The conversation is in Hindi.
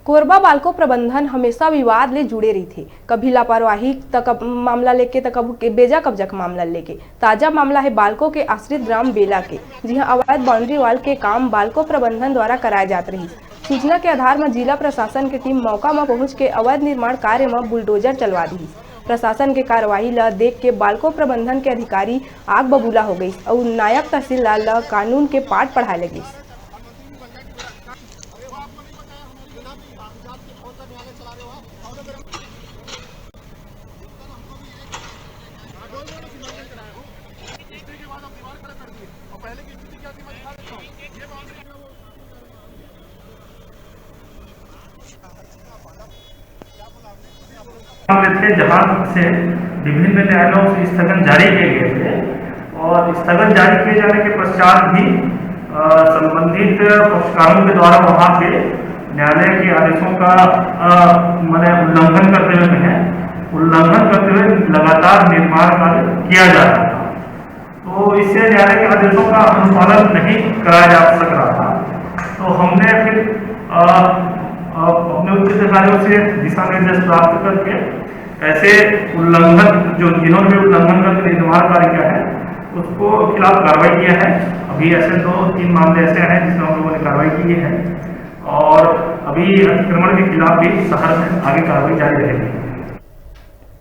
कोरबा बालको प्रबंधन हमेशा विवाद ले जुड़े रही थे। कभी लापरवाही तक मामला लेके तो कभी बेजा कब्जा का मामला लेके। ताजा मामला है बालको के आश्रित ग्राम बेला के, जहां अवैध बाउंड्री वाल के काम बालको प्रबंधन द्वारा कराए जाते रही। सूचना के आधार में जिला प्रशासन की टीम मौका में पहुंच के अवैध निर्माण कार्य में बुलडोजर चलवा दी। प्रशासन के कार्यवाही ला देख के बालको प्रबंधन के अधिकारी आग बबूला हो गई और नायब तहसीलदार ला कानून के पाठ पढ़ाए लगी। थे जहां से विभिन्न न्यायालयों से स्थगन जारी किए गए थे और स्थगन जारी किए जाने के पश्चात भी संबंधित पक्षकारों के द्वारा वहां पे न्यायालय के आदेशों का उल्लंघन करते हुए लगातार निर्माण कार्य किया जा रहा था। तो इससे न्यायालय के आदेशों का अनुपालन नहीं कराया जा सक रहा था। तो हमने फिर अपने उच्च अधिकारियों से दिशा निर्देश प्राप्त करके ऐसे उल्लंघन जिन्होंने उल्लंघन करके निर्माण कार्य किया है उसको खिलाफ कार्रवाई किया है। अभी ऐसे 2-3 मामले ऐसे हैं जिसमें हम लोगों ने कार्रवाई की है और अभी अतिक्रमण के खिलाफ भी शहर में आगे कार्रवाई जारी रहेगी।